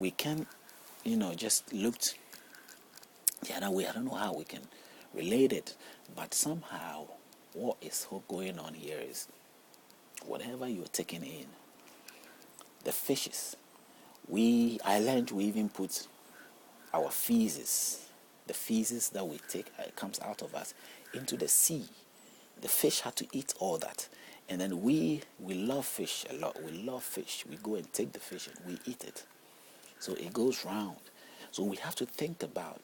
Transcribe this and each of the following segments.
We can, just looked the other way. I don't know how we can relate it, but somehow what is going on here is whatever you're taking in, the fishes. I learned we even put our feces, the feces that we take, it comes out of us, into the sea. The fish had to eat all that. And then we love fish a lot. We love fish. We go and take the fish and we eat it. So it goes round. So we have to think about,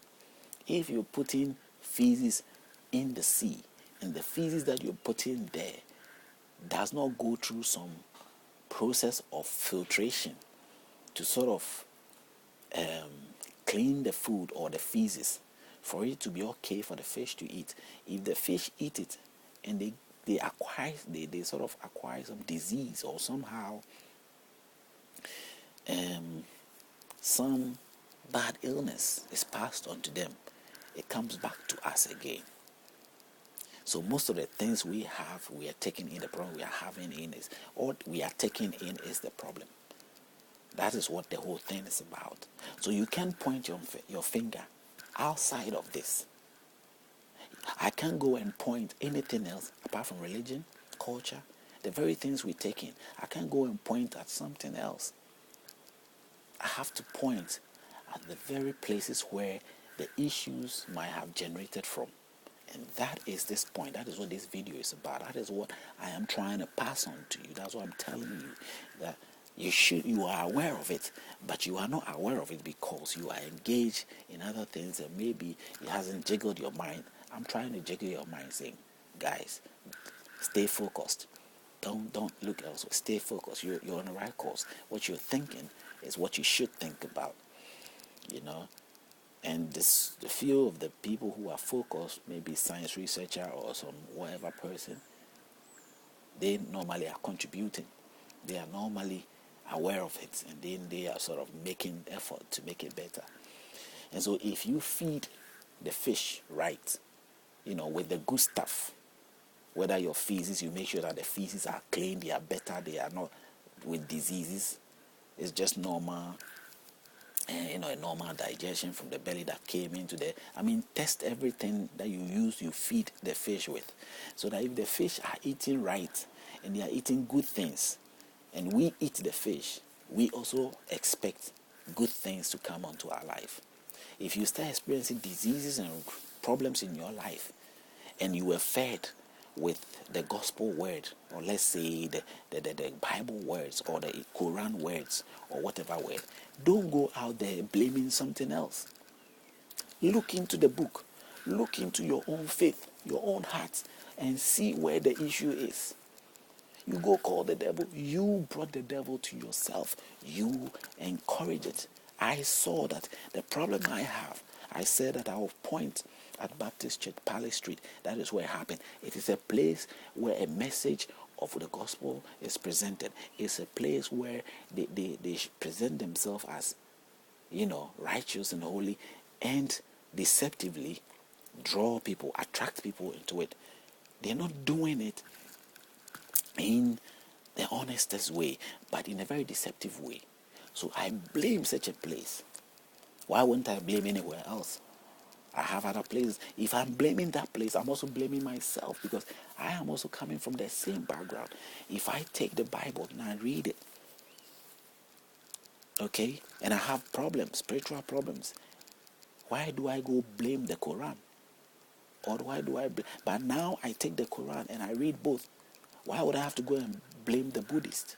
if you're putting feces in the sea, and the feces that you're putting there does not go through some process of filtration to sort of clean the food or the feces for it to be okay for the fish to eat. If the fish eat it and they sort of acquire some disease, or somehow some bad illness is passed on to them, it comes back to us again. So most of the things we are taking in, the problem we are having in is, what we are taking in is the problem. That is what the whole thing is about. So you can't point your finger outside of this. I can't go and point anything else apart from religion, culture, the very things we take in. I can't go and point at something else. I have to point at the very places where the issues might have generated from. And that is this point. That is what this video is about. That is what I am trying to pass on to you. That's what I'm telling you. That you are aware of it, but you are not aware of it because you are engaged in other things that maybe it hasn't jiggled your mind. I'm trying to jiggle your mind, saying, guys, stay focused. Don't look elsewhere. Stay focused. You're on the right course. What you're thinking is what you should think about. And the few of the people who are focused, maybe science researcher or some whatever person, they normally are contributing. They are normally aware of it, and then they are sort of making effort to make it better. And so if you feed the fish right, with the good stuff, whether your feces, you make sure that the feces are clean, they are better, they are not with diseases, it's just normal, and a normal digestion from the belly that came into the, test everything that you feed the fish with, so that if the fish are eating right and they are eating good things, and we eat the fish, we also expect good things to come onto our life. If you start experiencing diseases and problems in your life, and you were fed with the gospel word, or let's say the Bible words, or the Quran words, or whatever word, don't go out there blaming something else. Look into the book. Look into your own faith, your own heart, and see where the issue is. You go call the devil. You brought the devil to yourself. You encourage it. I saw that the problem I have, I said that I will point at Baptist Church, Palace Street. That is where it happened. It is a place where a message of the gospel is presented. It's a place where they present themselves as, righteous and holy, and deceptively draw people, attract people into it. They're not doing it in the honestest way, but in a very deceptive way. So I blame such a place. Why wouldn't I blame anywhere else? I have other places. If I'm blaming that place, I'm also blaming myself, because I am also coming from the same background. If I take the Bible and I read it, okay, and I have problems, spiritual problems, why do I go blame the Quran? Or why do I blame? But now I take the Quran and I read both. Why would I have to go and blame the Buddhist?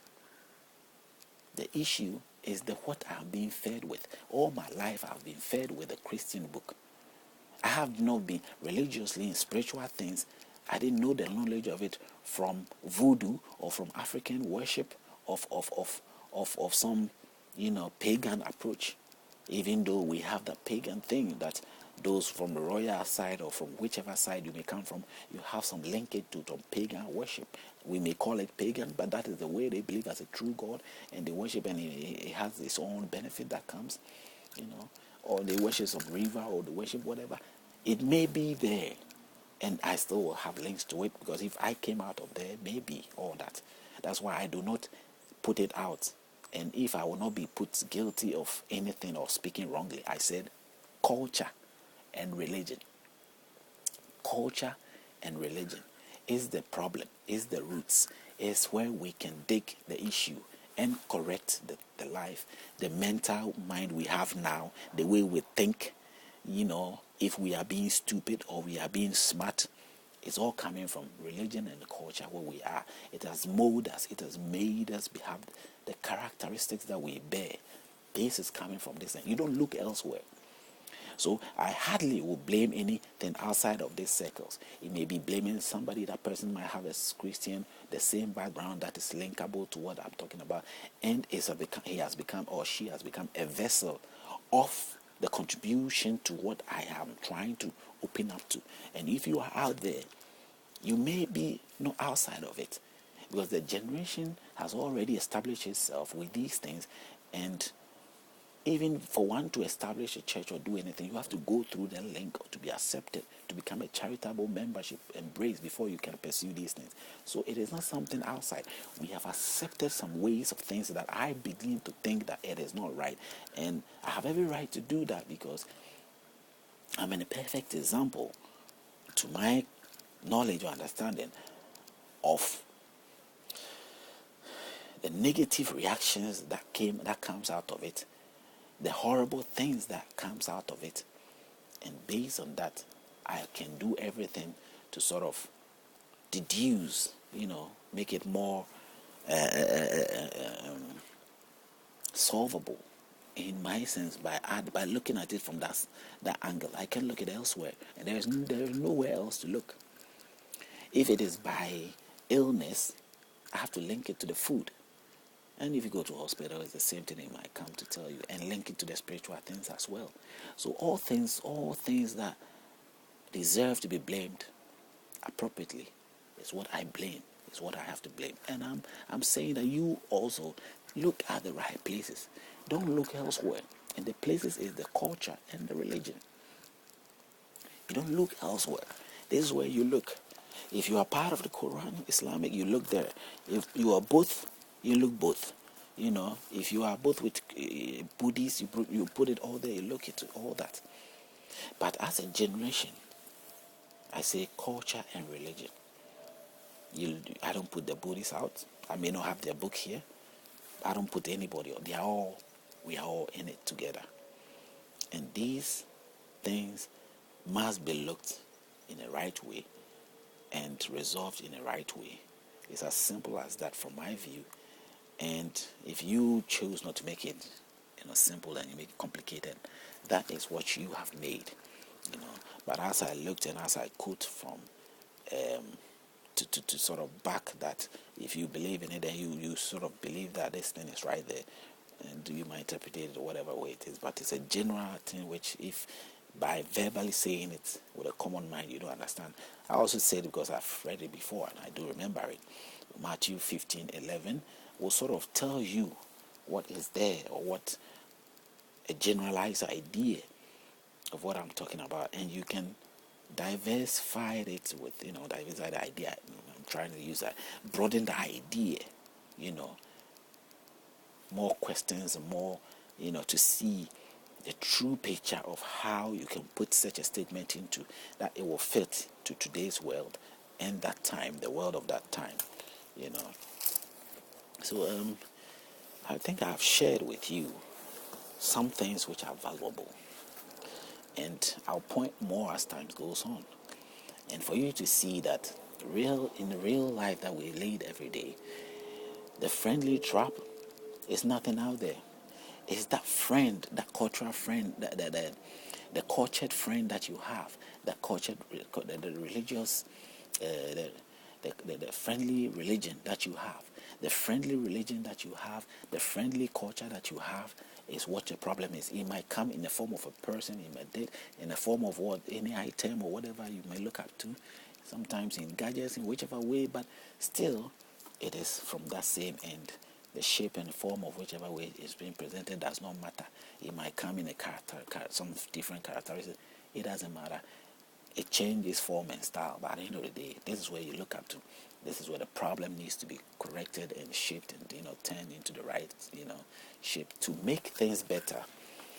The issue is what I'm being fed with. All my life I've been fed with a Christian book. I have not been religiously in spiritual things. I didn't know the knowledge of it from voodoo or from African worship of some, pagan approach. Even though we have the pagan thing that those from the royal side or from whichever side you may come from, you have some linkage to some pagan worship. We may call it pagan, but that is the way they believe as a true God, and they worship, and it has its own benefit that comes, or they worship some river, or they worship whatever. It may be there, and I still will have links to it, because if I came out of there, maybe all that. That's why I do not put it out And if I will not be put guilty of anything or speaking wrongly, I said culture and religion. Culture and religion is the problem, is the roots, is where we can dig the issue and correct the life, the mental mind we have now, the way we think, if we are being stupid or we are being smart. It's all coming from religion and culture where we are. It has molded us, it has made us have the characteristics that we bear. This is coming from this. You don't look elsewhere. So I hardly will blame anything outside of these circles. It may be blaming somebody. That person might have a Christian, the same background that is linkable to what I'm talking about, and he has become or she has become a vessel of the contribution to what I am trying to open up to. And if you are out there, you may be not outside of it, because the generation has already established itself with these things. And even for one to establish a church or do anything, you have to go through the link to be accepted, to become a charitable membership embrace before you can pursue these things. So it is not something outside. We have accepted some ways of things that I begin to think that it is not right. And I have every right to do that, because I'm a perfect example, to my knowledge or understanding, of the negative reactions that comes out of it, the horrible things that comes out of it. And based on that, I can do everything to sort of deduce, make it more solvable in my sense by looking at it from that angle. I can look at it elsewhere, and there is nowhere else to look. If it is by illness, I have to link it to the food. And if you go to a hospital, it's the same thing they might come to tell you, and link it to the spiritual things as well. So all things that deserve to be blamed appropriately is what I blame, is what I have to blame. And I'm saying that you also look at the right places. Don't look elsewhere. And the places is the culture and the religion. You don't look elsewhere. This is where you look. If you are part of the Quran, Islamic, you look there. If you are both, you look both. If you are both with Buddhists, you put it all there, you look at all that. But as a generation, I say culture and religion. I don't put the Buddhists out. I may not have their book here. I don't put anybody out. We are all in it together. And these things must be looked in the right way and resolved in the right way. It's as simple as that from my view. And if you choose not to make it simple and you make it complicated, that is what you have made. But as I looked and as I quote from to sort of back that, if you believe in it, then you sort of believe that this thing is right there, and you might interpret it whatever way it is. But it's a general thing which, if by verbally saying it with a common mind you don't understand. I also said, because I've read it before and I do remember it, Matthew 15:11 will sort of tell you what is there, or what a generalized idea of what I'm talking about, and you can diversify it with diversify the idea. I'm trying to use that, broaden the idea, more questions, and more to see the true picture of how you can put such a statement into that it will fit to today's world and that time, the world of that time. So I think I've shared with you some things which are valuable, and I'll point more as time goes on, and for you to see that in the real life that we lead every day, the friendly trap is nothing out there. It's that friend, that cultural friend, the cultured friend that you have, the religious, the friendly religion that you have. The friendly religion that you have, the friendly culture that you have, is what your problem is. It might come in the form of a person, it might be in the form of any item or whatever you may look up to, sometimes in gadgets, in whichever way, but still, it is from that same end. The shape and form of whichever way it's being presented does not matter. It might come in some different characteristics. It doesn't matter. it changes form and style, but at the end of the day, this is where you look up to. This is where the problem needs to be corrected and shaped and turned into the right shape to make things better